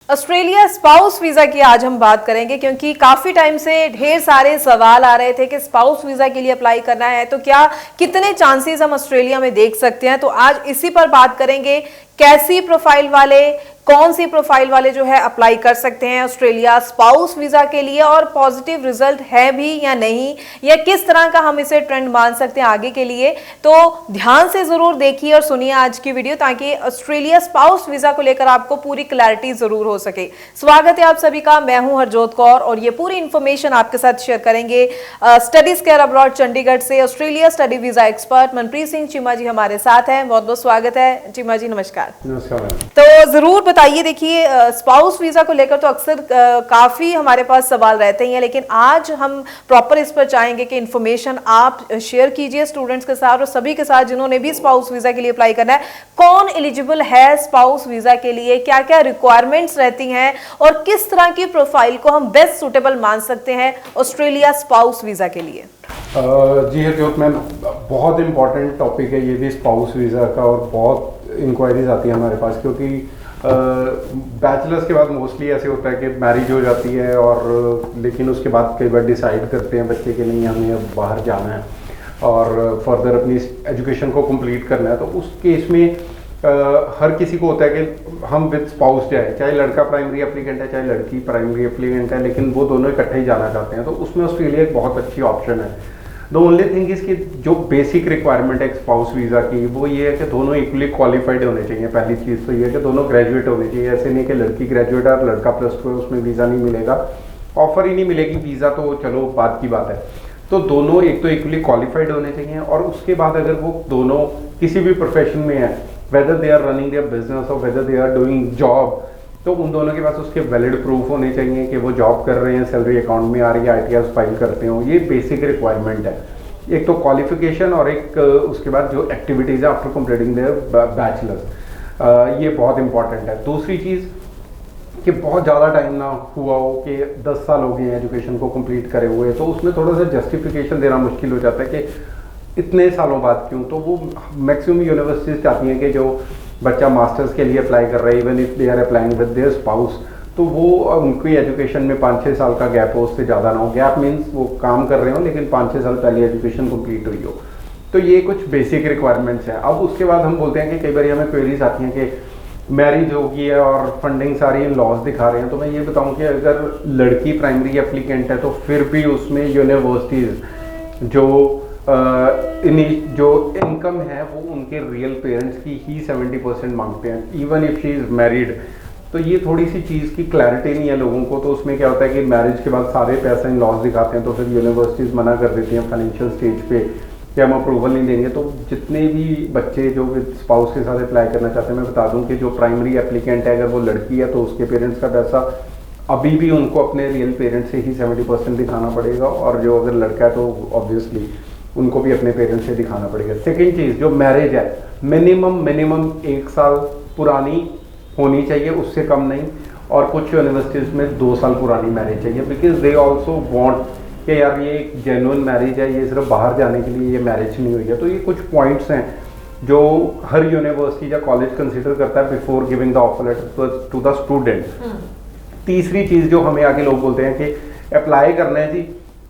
Australia spouse visa की आज हम बात करेंगे, क्योंकि काफी टाइम से ढेर सारे सवाल आ रहे थे कि स्पाउस वीजा के लिए अप्लाई करना है तो क्या कितने चांसेस हम ऑस्ट्रेलिया में देख सकते हैं। तो आज इसी पर बात करेंगे, कैसी प्रोफाइल वाले, कौन सी प्रोफाइल वाले जो है अप्लाई कर सकते हैं ऑस्ट्रेलिया स्पाउस वीजा के लिए, और पॉजिटिव रिजल्ट है भी या नहीं, या किस तरह का हम इसे ट्रेंड मान सकते हैं आगे के लिए। तो ध्यान से जरूर देखिए और सुनिए आज की वीडियो, ताकि ऑस्ट्रेलिया स्पाउस वीजा को लेकर आपको पूरी क्लैरिटी जरूर हो सके। स्वागत है आप सभी का, मैं हूं हरजोत कौर और ये पूरी इंफॉर्मेशन आपके साथ शेयर करेंगे स्टडीज केयर अब्रॉड चंडीगढ़ से Australia study visa expert Manpreet Singh Cheema ji हमारे साथ हैं। बहुत बहुत स्वागत है चीमा जी, नमस्कार। नमस्कार। तो जरूर बताइए, देखिए स्पाउस वीजा को लेकर तो अक्सर काफी हमारे पास सवाल रहते हैं, लेकिन आज हम प्रॉपर इस पर चाहेंगे कि इन्फॉर्मेशन आप शेयर कीजिए स्टूडेंट्स के साथ और सभी के साथ जिन्होंने भी स्पाउस वीजा के लिए अप्लाई करना है। कौन एलिजिबल है स्पाउस वीजा के लिए, क्या क्या रिक्वायरमेंट्स रहती हैं और किस तरह की प्रोफाइल को हम बेस्ट सुटेबल मान सकते हैं ऑस्ट्रेलिया स्पाउस वीजा के लिए। जी हरजोत मैम, बहुत इंपॉर्टेंट टॉपिक है ये भी स्पाउस वीज़ा का, और बहुत इंक्वायरीज आती है हमारे पास, क्योंकि बैचलर्स के बाद मोस्टली ऐसे होता है कि मैरिज हो जाती है और लेकिन उसके बाद कई बार डिसाइड करते हैं बच्चे के नहीं हमें अब बाहर जाना है और फर्दर अपनी एजुकेशन को कंप्लीट करना है। तो उस केस में हर किसी को होता है कि हम विद स्पाउस जाए, चाहे लड़का प्राइमरी एप्लीकेंट है चाहे लड़की प्राइमरी एप्लीकेंट है, लेकिन वो दोनों इकट्ठे ही जाना चाहते हैं। तो उसमें ऑस्ट्रेलिया एक बहुत अच्छी ऑप्शन है। द ओनली थिंग इज कि जो बेसिक रिक्वायरमेंट है स्पाउस वीज़ा की वो ये है कि दोनों इक्वली क्वालिफाइड होने चाहिए। पहली चीज़ तो ये है कि दोनों ग्रेजुएट होने चाहिए। ऐसे नहीं कि लड़की ग्रेजुएट है और लड़का +2 है, उसमें वीज़ा नहीं मिलेगा, ऑफर ही नहीं मिलेगी वीज़ा, तो चलो बात की बात है। तो दोनों एक तो इक्वली क्वालिफाइड होने चाहिए, और उसके बाद अगर वो दोनों किसी भी प्रोफेशन में है, whether they are running their business और whether they are doing job, तो उन दोनों के पास उसके वैलिड प्रूफ होने चाहिए कि वो जॉब कर रहे हैं, सैलरी अकाउंट में आ रही है, ITRs फाइल करते हो। ये बेसिक रिक्वायरमेंट है, एक तो क्वालिफिकेशन और एक उसके बाद जो एक्टिविटीज़ है आफ्टर कंप्लीटिंग देयर बैचलर्स, ये बहुत इंपॉर्टेंट है। दूसरी चीज़ कि बहुत ज़्यादा टाइम ना हुआ हो, कि 10 साल हो गए हैं एजुकेशन को कंप्लीट करे हुए, तो उसमें थोड़ा सा जस्टिफिकेशन देना मुश्किल हो जाता है कि इतने सालों बाद क्यों। तो वो मैक्सिमम यूनिवर्सिटीज़ चाहती हैं कि जो बच्चा मास्टर्स के लिए अप्लाई कर रहा है, even if they are applying with their spouse, तो वो उनकी एजुकेशन में 5-6 साल का गैप हो, उससे ज़्यादा ना हो। गैप मीन्स वो काम कर रहे हो लेकिन 5-6 साल पहले एजुकेशन कंप्लीट हुई हो। तो ये कुछ बेसिक रिक्वायरमेंट्स हैं। अब उसके बाद हम बोलते हैं कि कई बार हमें क्वेरीज आती हैं कि मैरिज होगी है और फंडिंग सारी इन लॉस दिखा रहे हैं। तो मैं ये बताऊं कि अगर लड़की प्राइमरी एप्लीकेंट है तो फिर भी उसमें यूनिवर्सिटीज़ जो इनकम है वो उनके रियल पेरेंट्स की ही 70% मांगते हैं, even if she is married. तो ये थोड़ी सी चीज़ की क्लैरिटी नहीं है लोगों को। तो उसमें क्या होता है कि मैरिज के बाद सारे पैसे इन लॉस दिखाते हैं, तो फिर यूनिवर्सिटीज़ मना कर देती हैं फाइनेंशियल स्टेज पे कि हम अप्रूवल नहीं देंगे। तो जितने भी बच्चे जो स्पाउस के साथ अप्लाई करना चाहते हैं, मैं बता दूं कि जो प्राइमरी एप्लीकेंट है अगर वो लड़की है तो उसके पेरेंट्स का पैसा अभी भी उनको अपने रियल पेरेंट्स से ही 70% दिखाना पड़ेगा, और जो अगर लड़का है तो ऑब्वियसली उनको भी अपने पेरेंट्स से दिखाना पड़ेगा। सेकेंड चीज़, जो मैरिज है मिनिमम 1 साल पुरानी होनी चाहिए, उससे कम नहीं, और कुछ यूनिवर्सिटीज़ में 2 साल पुरानी मैरिज चाहिए, बिकॉज दे ऑल्सो वांट कि यार ये एक जेन्युइन मैरिज है, ये सिर्फ बाहर जाने के लिए ये मैरिज नहीं हुई है। तो ये कुछ पॉइंट्स हैं जो हर यूनिवर्सिटी या कॉलेज कंसिडर करता है before giving the offer letter to the student. तीसरी चीज़ जो हमें आगे लोग बोलते हैं कि अप्लाई करना है जी,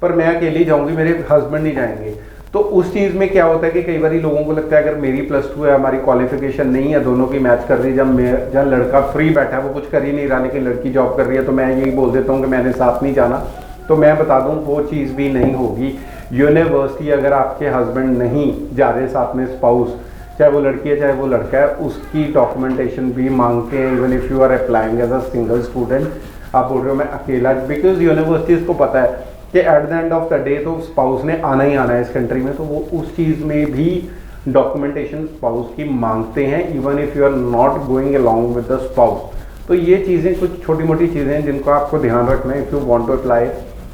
पर मैं अकेली जाऊँगी, मेरे हस्बैंड नहीं जाएंगे। तो उस चीज़ में क्या होता है कि कई बार लोगों को लगता है अगर मेरी +2 है, हमारी क्वालिफिकेशन नहीं है, दोनों की मैच कर रही है, जब लड़का फ्री बैठा है वो कुछ कर ही नहीं रहा लेकिन लड़की जॉब कर रही है, तो मैं यही बोल देता हूँ कि मैंने साथ नहीं जाना। तो मैं बता दूँ वो चीज़ भी नहीं होगी। यूनिवर्सिटी अगर आपके हस्बैंड नहीं जा रहे साथ में स्पाउस, चाहे वो लड़की है चाहे वो लड़का है, उसकी डॉक्यूमेंटेशन भी मांगते हैं, even if you are applying as a single student. आप बोल रहे हो मैं अकेला, बिकॉज यूनिवर्सिटीज़ को पता है कि at the end of the day तो स्पाउस ने आना ही आना है इस कंट्री में, तो वो उस चीज़ में भी डॉक्यूमेंटेशन स्पाउस की मांगते हैं, even if you are not going along with the spouse. तो ये चीज़ें कुछ छोटी मोटी चीज़ें हैं जिनको आपको ध्यान रखना है if you want to apply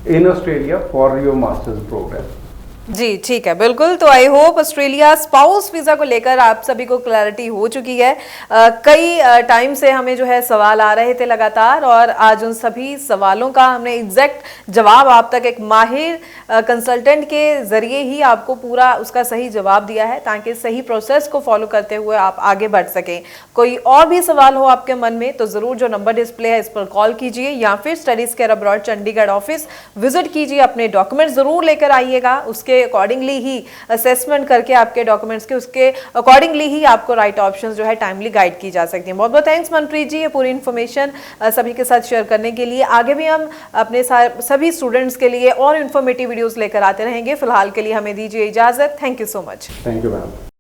in Australia for your masters program. जी ठीक है, बिल्कुल। तो I hope Australia spouse visa को लेकर आप सभी को क्लैरिटी हो चुकी है। कई टाइम से हमें जो है सवाल आ रहे थे लगातार, और आज उन सभी सवालों का हमने एग्जैक्ट जवाब आप तक एक माहिर कंसल्टेंट के जरिए ही आपको पूरा उसका सही जवाब दिया है, ताकि सही प्रोसेस को फॉलो करते हुए आप आगे बढ़ सकें। कोई और भी सवाल हो आपके मन में तो जरूर जो नंबर डिस्प्ले है इस पर कॉल कीजिए, या फिर studies care Abroad Chandigarh office visit कीजिए। अपने डॉक्यूमेंट जरूर लेकर आइएगा, उसके अकॉर्डिंगली ही असेसमेंट करके आपके डॉक्यूमेंट्स के उसके अकॉर्डिंगली ही आपको राइट ऑप्शंस जो है टाइमली गाइड की जा सकती है। बहुत बहुत थैंक्स मनप्रीत जी, ये पूरी इन्फॉर्मेशन सभी के साथ शेयर करने के लिए। आगे भी हम अपने सभी स्टूडेंट्स के लिए और इन्फॉर्मेटिव वीडियोस लेकर आते रहेंगे। फिलहाल के लिए हमें दीजिए इजाजत। Thank you so much. Thank you ma'am.